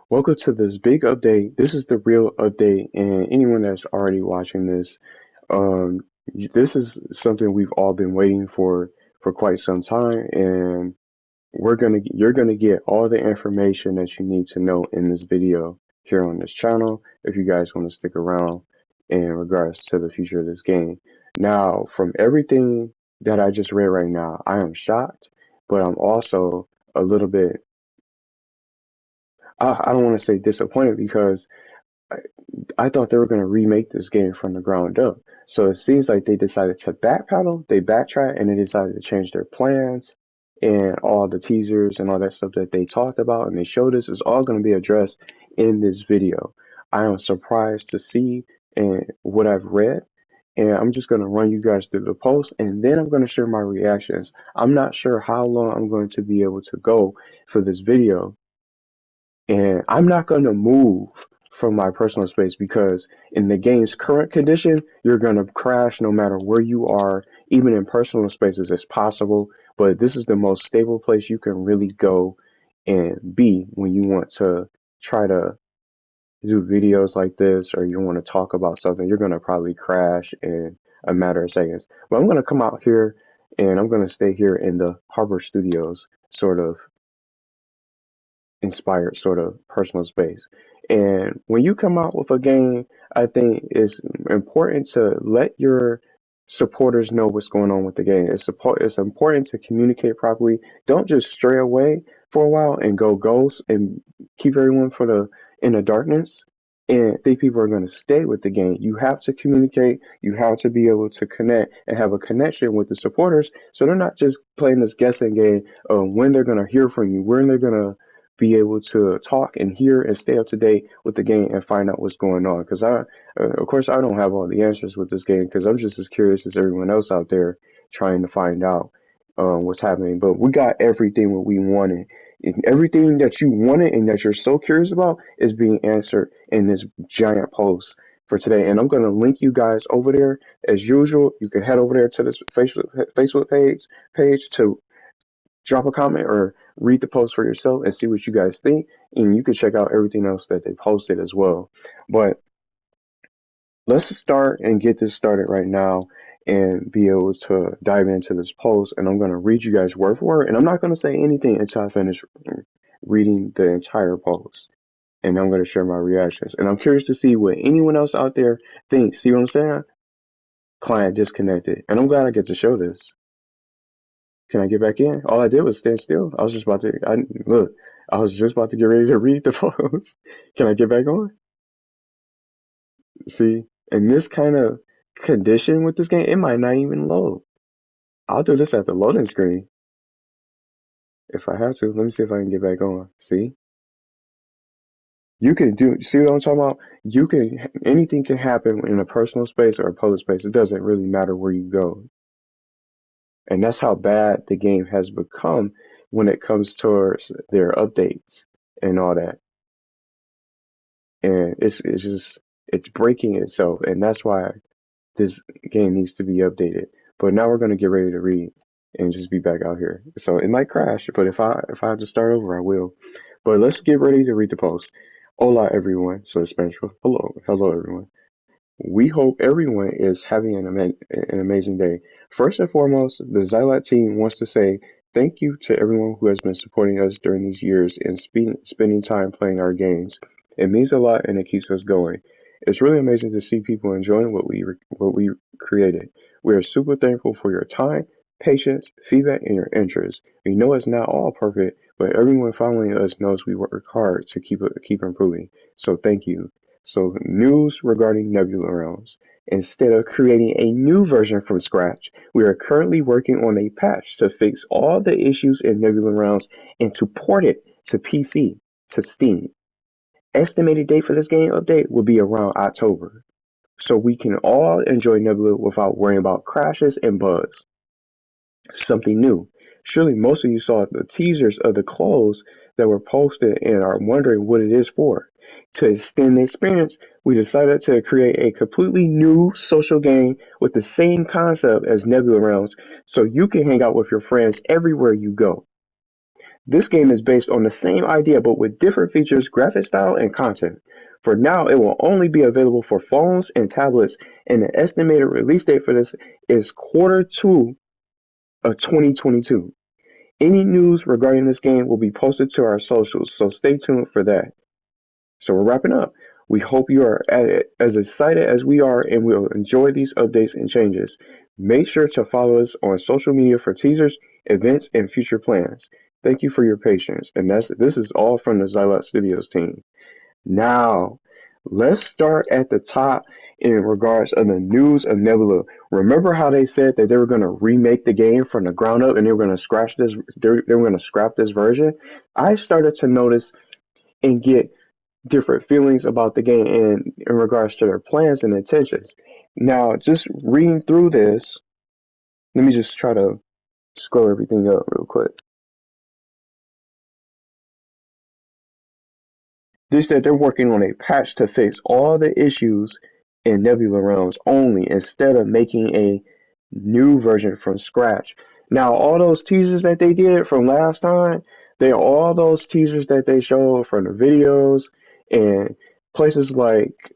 Welcome to this big update. This is the real update, and anyone that's already watching this, um, this is something we've all been waiting for quite some time, and you're gonna get all the information that you need to know in this video here on this channel if you guys want to stick around in regards to the future of this game. Now, from everything that I just read right now, I am shocked, but I'm also a little bit, I don't want to say disappointed because I, I thought they were going to remake this game from the ground up. So it seems like they decided to backpedal, they backtrack, and they decided to change their plans. And all the teasers and all that stuff that they talked about and they showed us is all going to be addressed in this video. I am surprised to see and what I've read. And I'm just going to run you guys through the post and then I'm going to share my reactions. I'm not sure how long I'm going to be able to go for this video, and I'm not going to move from my personal space because in the game's current condition, you're going to crash no matter where you are. Even in personal spaces, it's possible, but this is the most stable place you can really go and be when you want to try to do videos like this or you want to talk about something. You're going to probably crash in a matter of seconds. But I'm going to come out here and I'm going to stay here in the Harbor Studios sort of inspired sort of personal space. And when you come out with a game, I think it's important to let your supporters know what's going on with the game. It's important to communicate properly. Don't just stray away for a while and go ghost and keep everyone in the darkness and think people are going to stay with the game. You have to communicate. You have to be able to connect and have a connection with the supporters, so they're not just playing this guessing game of when they're going to hear from you, when they're going to be able to talk and hear and stay up to date with the game and find out what's going on. Because of course, I don't have all the answers with this game because I'm just as curious as everyone else out there trying to find out what's happening. But we got everything what we wanted. And everything that you wanted and that you're so curious about is being answered in this giant post for today. And I'm going to link you guys over there as usual. You can head over there to this Facebook page to drop a comment or read the post for yourself and see what you guys think. And you can check out everything else that they posted as well. But let's start and get this started right now and be able to dive into this post. And I'm going to read you guys word for word. And I'm not going to say anything until I finish reading the entire post. And I'm going to share my reactions. And I'm curious to see what anyone else out there thinks. See what I'm saying? Client disconnected. And I'm glad I get to show this. Can I get back in? All I did was stand still. I was just about to, look, I was just about to get ready to read the post. Can I get back on? See, in this kind of condition with this game, it might not even load. I'll do this at the loading screen if I have to. Let me see if I can get back on. See, see what I'm talking about? Anything can happen in a personal space or a public space. It doesn't really matter where you go. And that's how bad the game has become when it comes towards their updates and all that. And it's breaking itself, and that's why this game needs to be updated. But now we're gonna get ready to read and just be back out here. So it might crash, but if I have to start over, I will. But let's get ready to read the post. Hola everyone. So it's Spanish for hello everyone. We hope everyone is having an amazing day. First and foremost, the Xylat team wants to say thank you to everyone who has been supporting us during these years and spending time playing our games. It means a lot and it keeps us going. It's really amazing to see people enjoying what we created. We are super thankful for your time, patience, feedback, and your interest. We know it's not all perfect, but everyone following us knows we work hard to keep improving. So thank you. So, news regarding Nebula Realms. Instead of creating a new version from scratch, we are currently working on a patch to fix all the issues in Nebula Realms and to port it to PC, to Steam. Estimated date for this game update will be around October, so we can all enjoy Nebula without worrying about crashes and bugs. Something new. Surely most of you saw the teasers of the clothes that were posted and are wondering what it is for. To extend the experience, we decided to create a completely new social game with the same concept as Nebula Realms so you can hang out with your friends everywhere you go. This game is based on the same idea but with different features, graphic style, and content. For now, it will only be available for phones and tablets, and the estimated release date for this is Q2 of 2022. Any news regarding this game will be posted to our socials, so stay tuned for that. So we're wrapping up. We hope you are as excited as we are and will enjoy these updates and changes. Make sure to follow us on social media for teasers, events, and future plans. Thank you for your patience. And this is all from the Xylot Studios team. Now, let's start at the top in regards of the news of Nebula. Remember how they said that they were going to remake the game from the ground up and they were going to scratch this they were going to scrap this version? I started to notice and get different feelings about the game in regards to their plans and intentions. Now, just reading through this, let me just try to scroll everything up real quick. They said they're working on a patch to fix all the issues in Nebula Realms only instead of making a new version from scratch. Now, all those teasers that they did from last time, they are all those teasers that they showed from the videos and places like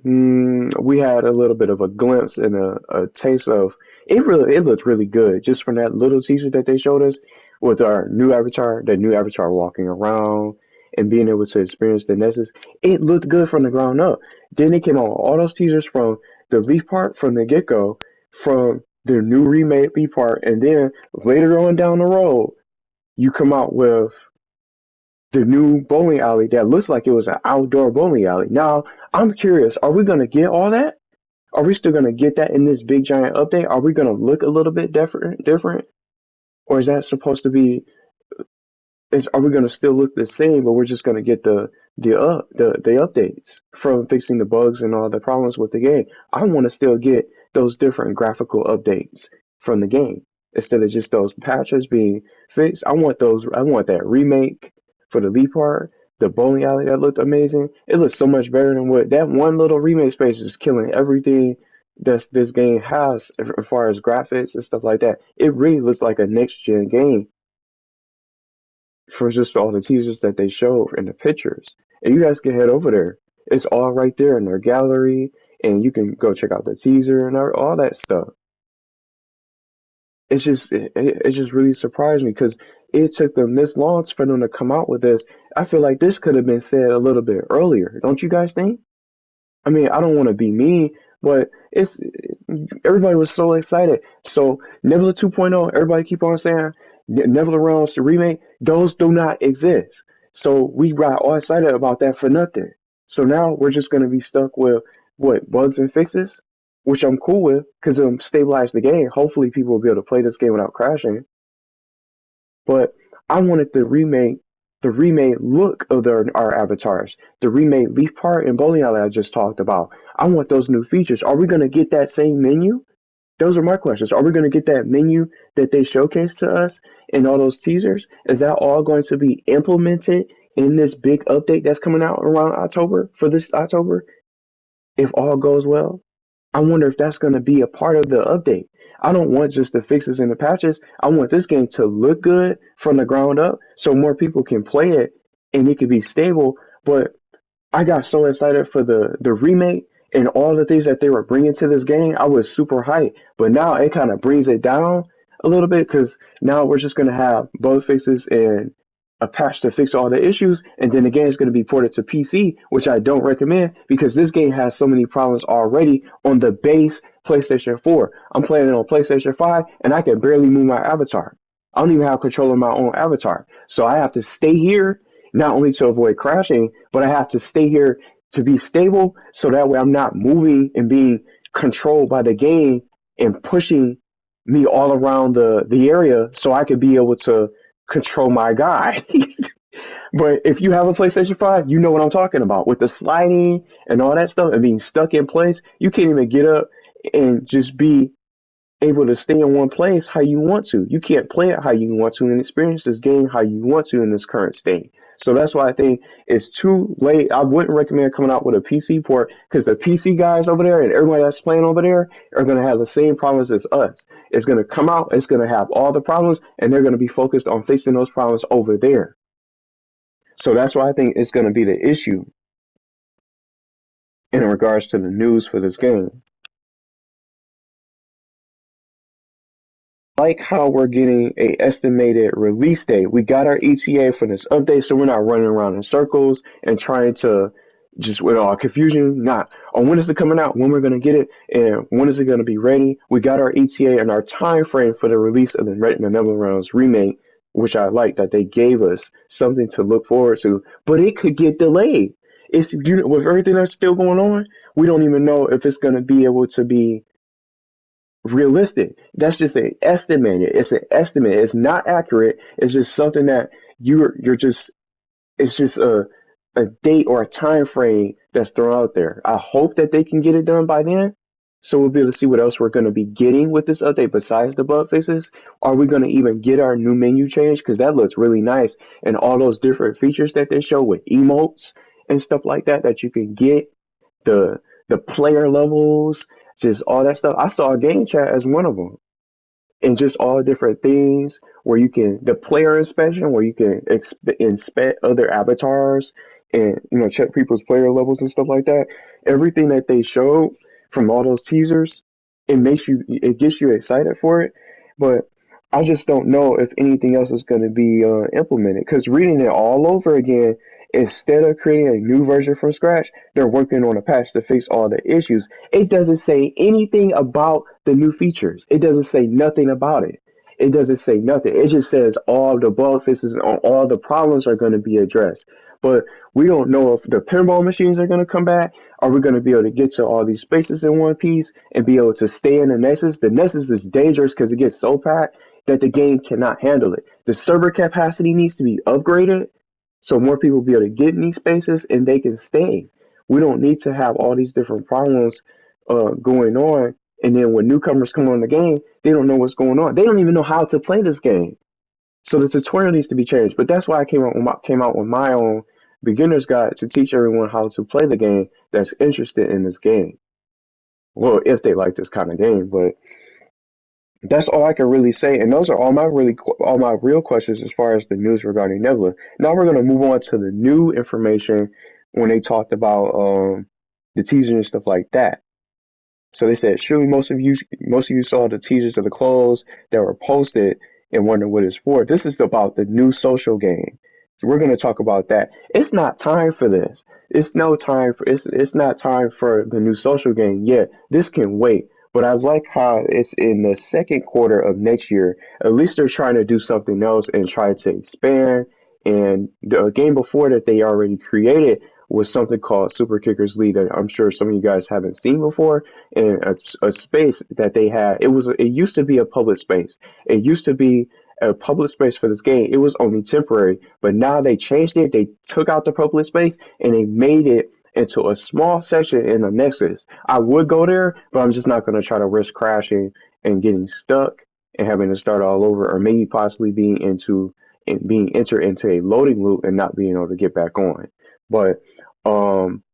we had a little bit of a glimpse and a taste of it. Really, it looked really good just from that little teaser that they showed us with our new avatar, the new avatar walking around and being able to experience the Nessus. It looked good from the ground up. Then they came out with all those teasers from the Leaf part from the get go, from the new remake Leaf part, and then later on down the road, you come out with the new bowling alley that looks like it was an outdoor bowling alley. Now, I'm curious, are we going to get all that? Are we still going to get that in this big giant update? Are we going to look a little bit different? Or is that supposed to be are we going to still look the same, but we're just going to get the updates from fixing the bugs and all the problems with the game? I want to still get those different graphical updates from the game instead of just those patches being fixed. I want those. I want that remake for the Lee part, the bowling alley that looked amazing. It looks so much better than what that one little remake space is killing everything that this game has as far as graphics and stuff like that. It really looks like a next gen game for just all the teasers that they show in the pictures. And you guys can head over there. It's all right there in their gallery, and you can go check out the teaser and all that stuff. It just really surprised me because it took them this long for them to come out with this. I feel like this could have been said a little bit earlier. Don't you guys think? I mean, I don't want to be mean, but it's everybody was so excited. So Nebula 2.0, everybody keep on saying Nebula Realms remake. Those do not exist. So we got all excited about that for nothing. So now we're just gonna be stuck with what bugs and fixes, which I'm cool with because it'll stabilize the game. Hopefully, people will be able to play this game without crashing. But I wanted the remade look of our avatars, the remade leaf part and bowling alley I just talked about. I want those new features. Are we going to get that same menu? Those are my questions. Are we going to get that menu that they showcased to us in all those teasers? Is that all going to be implemented in this big update that's coming out around October for this October? If all goes well, I wonder if that's going to be a part of the update. I don't want just the fixes and the patches. I want this game to look good from the ground up so more people can play it and it can be stable. But I got so excited for the remake and all the things that they were bringing to this game. I was super hyped. But now it kind of brings it down a little bit because now we're just going to have bug fixes and a patch to fix all the issues, and then the game is going to be ported to PC, which I don't recommend because this game has so many problems already on the base PlayStation 4. I'm playing it on PlayStation 5, and I can barely move my avatar. I don't even have control of my own avatar. So I have to stay here, not only to avoid crashing, but I have to stay here to be stable so that way I'm not moving and being controlled by the game and pushing me all around the area so I could be able to control my guy. But if you have a PlayStation 5, you know what I'm talking about. With the sliding and all that stuff and being stuck in place, you can't even get up and just be able to stay in one place how you want to. You can't play it how you want to and experience this game how you want to in this current state. So that's why I think it's too late. I wouldn't recommend coming out with a PC port because the PC guys over there and everybody that's playing over there are going to have the same problems as us. It's going to come out, it's going to have all the problems, and they're going to be focused on fixing those problems over there. So that's why I think it's going to be the issue in regards to the news for this game. Like how we're getting a estimated release date. We got our ETA for this update, so we're not running around in circles and trying to just with all confusion. Not on when is it coming out, when we're gonna get it, and when is it gonna be ready. We got our ETA and our time frame for the release of the Nebula Realms remake, which I like that they gave us something to look forward to. But it could get delayed. It's with everything that's still going on. We don't even know if it's gonna be able to be realistic. That's just an estimate. It's an estimate. It's not accurate. It's just something that you're just it's just a date or a time frame that's thrown out there. I hope that they can get it done by then. So we'll be able to see what else we're going to be getting with this update besides the bug fixes. Are we going to even get our new menu change? Because that looks really nice. And all those different features that they show with emotes and stuff like that that you can get, the the player levels, just all that stuff. I saw a game chat as one of them, and just all different things where you can the player inspection, where you can inspect other avatars and check people's player levels and stuff like that. Everything that they showed from all those teasers, it gets you excited for it, but I just don't know if anything else is going to be implemented because reading it all over again, instead of creating a new version from scratch, they're working on a patch to fix all the issues. It doesn't say anything about the new features. It doesn't say nothing about it. It doesn't say nothing. It just says all the bug fixes and all the problems are going to be addressed. But we don't know if the pinball machines are going to come back. Are we going to be able to get to all these spaces in one piece and be able to stay in the Nexus? The Nexus is dangerous because it gets so packed that the game cannot handle it. The server capacity needs to be upgraded so more people will be able to get in these spaces and they can stay. We don't need to have all these different problems going on. And then when newcomers come on the game, they don't know what's going on. They don't even know how to play this game. So the tutorial needs to be changed. But that's why I came out with my own beginner's guide to teach everyone how to play the game that's interested in this game. Well, if they like this kind of game, but that's all I can really say. And those are all my real questions as far as the news regarding Nebula. Now we're gonna move on to the new information when they talked about the teaser and stuff like that. So they said, surely most of you saw the teasers of the clothes that were posted and wonder what it's for. This is about the new social game. So we're going to talk about that. It's not time for this. It's not time for the new social game yet. This can wait. But I like how it's in the second quarter of next year. At least they're trying to do something else and try to expand. And the game before that they already created was something called Super Kickers League that I'm sure some of you guys haven't seen before, and a space that they had. It used to be a public space. It used to be a public space for this game. It was only temporary, but now they changed it. They took out the public space and they made it into a small section in the Nexus. I would go there, but I'm just not going to try to risk crashing and getting stuck and having to start all over, or maybe possibly being entered into a loading loop and not being able to get back on. But um,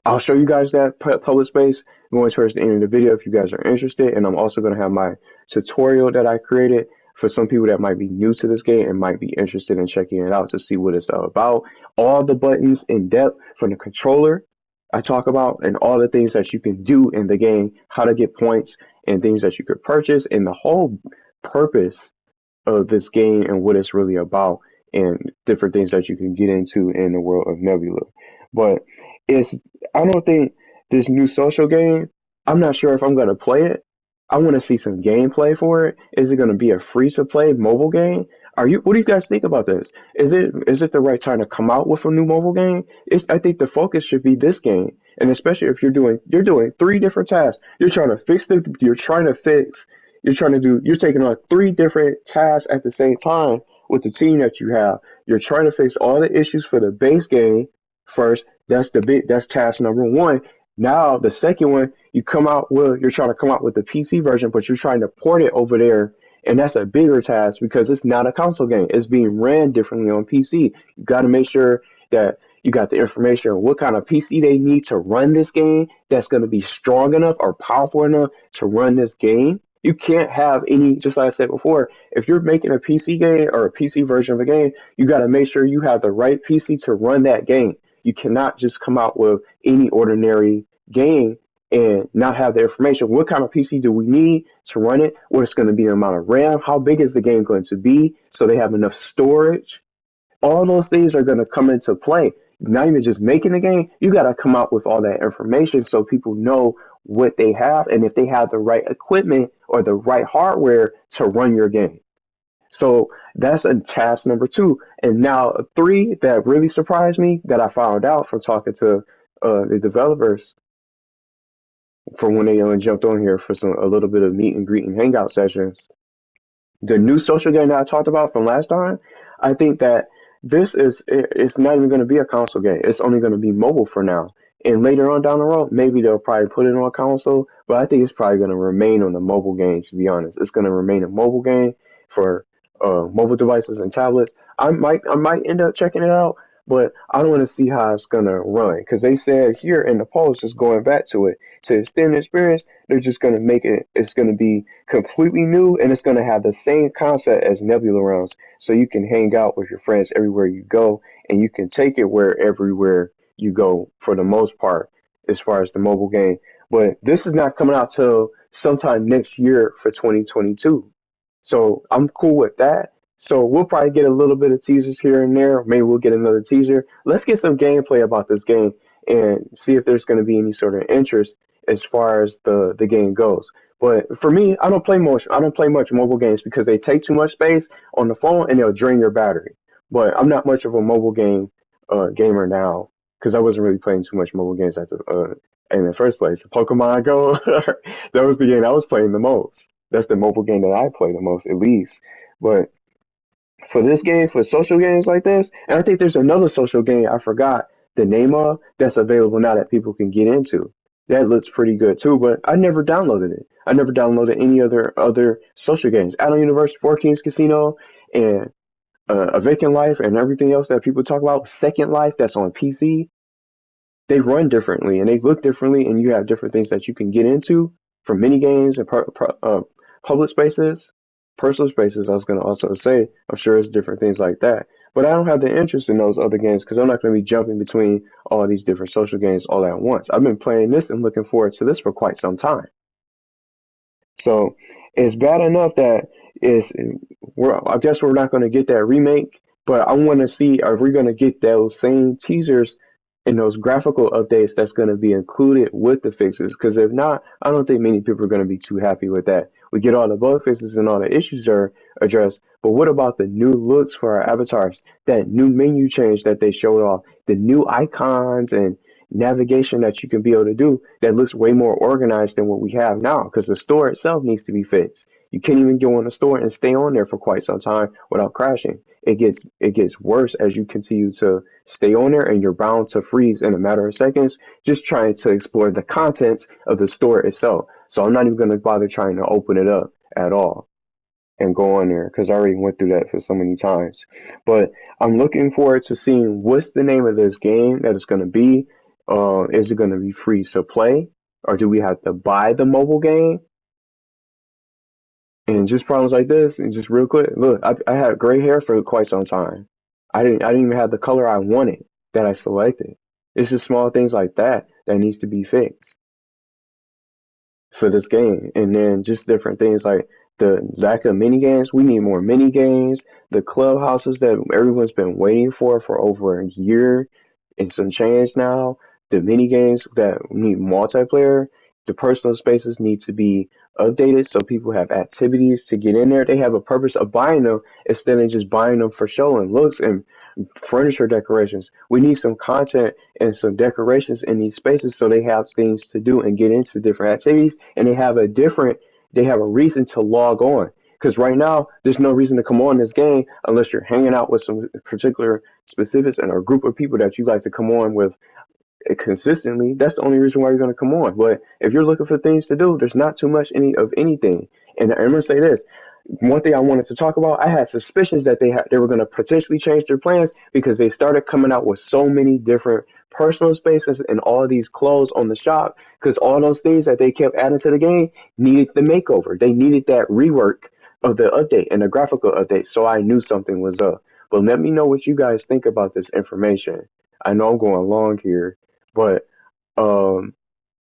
I'll show you guys that public space going towards the end of the video if you guys are interested. And I'm also going to have my tutorial that I created for some people that might be new to this game and might be interested in checking it out to see what it's all about. All the buttons in depth from the controller I talk about, and all the things that you can do in the game, how to get points and things that you could purchase, and the whole purpose of this game and what it's really about, and different things that you can get into in the world of Nebula. But it's I don't think this new social game, I'm not sure if I'm gonna play it. I want to see some gameplay for it. Is it gonna be a free to play mobile game? What do you guys think about this? Is it the right time to come out with a new mobile game? I think the focus should be this game. And especially if you're doing three different tasks. You're taking on three different tasks at the same time with the team that you have. You're trying to fix all the issues for the base game first. That's task number one. Now the second one, you're trying to come out with the PC version, but you're trying to port it over there And that's a bigger task because it's not a console game. It's being ran differently on PC. You got to make sure that you got the information on what kind of PC they need to run this game that's going to be strong enough or powerful enough to run this game. You can't have any, just like I said before, if you're making a PC game or a PC version of a game, you got to make sure you have the right PC to run that game. You cannot just come out with any ordinary game and not have the information. What kind of PC do we need to run it? What's going to be the amount of RAM? How big is the game going to be? So they have enough storage. All those things are going to come into play. Not even just making the game, you got to come out with all that information so people know what they have and if they have the right equipment or the right hardware to run your game. So that's a task number two. And now three that really surprised me that I found out from talking to the developers for when they jumped on here for a little bit of meet and greet and hangout sessions. The new social game that I talked about from last time, I think that it's not even going to be a console game. It's only going to be mobile for now. And later on down the road, maybe they'll probably put it on a console, but I think it's probably going to remain on the mobile game. To be honest, it's going to remain a mobile game for mobile devices and tablets. I might end up checking it out, but I don't want to see how it's going to run because they said here in the post, just going back to it, to extend the experience, they're just going to make it. It's going to be completely new, and it's going to have the same concept as Nebula Realms, so you can hang out with your friends everywhere you go, and you can take it everywhere you go for the most part, as far as the mobile game. But this is not coming out till sometime next year for 2022, so I'm cool with that. So we'll probably get a little bit of teasers here and there. Maybe we'll get another teaser. Let's get some gameplay about this game and see if there's going to be any sort of interest as far as the game goes. But for me, I don't play much mobile games because they take too much space on the phone and they'll drain your battery. But I'm not much of a mobile game gamer now because I wasn't really playing too much mobile games in the first place. Pokemon Go, that was the game I was playing the most. That's the mobile game that I play the most, at least. But for this game, for social games like this, and I think there's another social game I forgot the name of that's available now that people can get into. That looks pretty good too, but I never downloaded it. I never downloaded any other social games. Adult University, Four Kings Casino, and A Vacant Life, and everything else that people talk about. Second Life, that's on PC. They run differently and they look differently, and you have different things that you can get into from mini games and public spaces, personal spaces. I was going to also say, I'm sure it's different things like that. But I don't have the interest in those other games because I'm not going to be jumping between all these different social games all at once. I've been playing this and looking forward to this for quite some time. So it's bad enough that I guess we're not going to get that remake, but I want to see are we going to get those same teasers and those graphical updates that's going to be included with the fixes? Because if not, I don't think many people are going to be too happy with that. We get all the bug fixes and all the issues are addressed, but what about the new looks for our avatars? That new menu change that they showed off, the new icons and navigation that you can be able to do that looks way more organized than what we have now because the store itself needs to be fixed. You can't even go in the store and stay on there for quite some time without crashing. It gets worse as you continue to stay on there and you're bound to freeze in a matter of seconds just trying to explore the contents of the store itself. So I'm not even going to bother trying to open it up at all and go on there because I already went through that for so many times. But I'm looking forward to seeing what's the name of this game that it's going to be. Is it going to be free to play, or do we have to buy the mobile game? And just problems like this, and just real quick, look, I had gray hair for quite some time. I didn't even have the color I wanted that I selected. It's just small things like that that needs to be fixed for this game. And then just different things like the lack of mini games. We need more mini games. The clubhouses that everyone's been waiting for over a year and some change now. The mini games that need multiplayer. The personal spaces need to be updated so people have activities to get in there. They have a purpose of buying them instead of just buying them for show and looks and furniture decorations. We need some content and some decorations in these spaces so they have things to do and get into different activities and they have a reason to log on. Because right now, there's no reason to come on this game unless you're hanging out with some particular specifics and a group of people that you like to come on with consistently. That's the only reason why you're going to come on. But if you're looking for things to do, there's not too much of anything. And I'm going to say this. one thing I wanted to talk about, I had suspicions that they were going to potentially change their plans because they started coming out with so many different personal spaces and all of these clothes on the shop because all those things that they kept adding to the game needed the makeover. They needed that rework of the update and the graphical update. So I knew something was up. But let me know what you guys think about this information. I know I'm going long here, but um,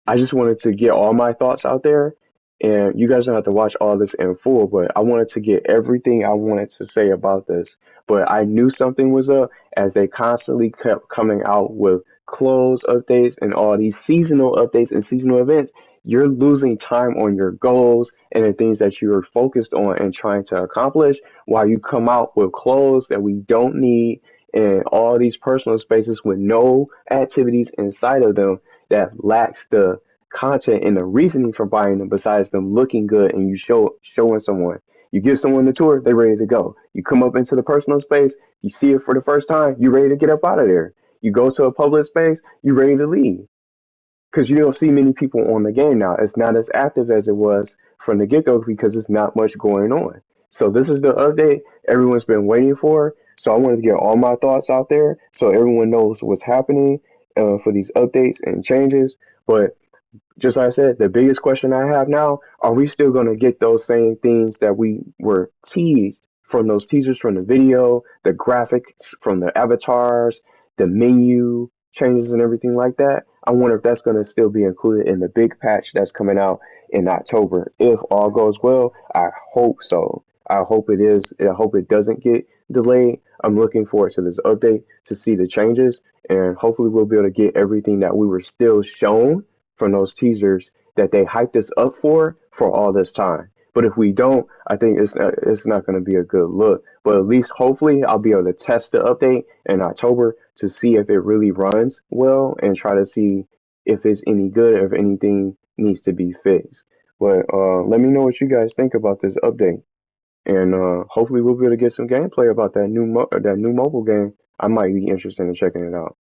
I just wanted to get all my thoughts out there, and you guys don't have to watch all this in full, but I wanted to get everything I wanted to say about this. But I knew something was up as they constantly kept coming out with clothes updates and all these seasonal updates and seasonal events. You're losing time on your goals and the things that you are focused on and trying to accomplish while you come out with clothes that we don't need and all these personal spaces with no activities inside of them that lacks the content and the reasoning for buying them besides them looking good and you showing someone. You give someone the tour, they're ready to go. You come up into the personal space, you see it for the first time, you're ready to get up out of there. You go to a public space, you're ready to leave because you don't see many people on the game now. It's not as active as it was from the get go because it's not much going on. So this is the update everyone's been waiting for. So I wanted to get all my thoughts out there so everyone knows what's happening for these updates and changes. But just like I said, the biggest question I have now, are we still going to get those same things that we were teased from those teasers from the video, the graphics from the avatars, the menu changes and everything like that? I wonder if that's going to still be included in the big patch that's coming out in October. If all goes well, I hope so. I hope it is. I hope it doesn't get delayed. I'm looking forward to this update to see the changes, and hopefully we'll be able to get everything that we were still shown from those teasers that they hyped us up for all this time. But if we don't, I think it's not going to be a good look. But at least hopefully I'll be able to test the update in October to see if it really runs well and try to see if it's any good or if anything needs to be fixed. But let me know what you guys think about this update, and hopefully we'll be able to get some gameplay about that new mobile game. I might be interested in checking it out.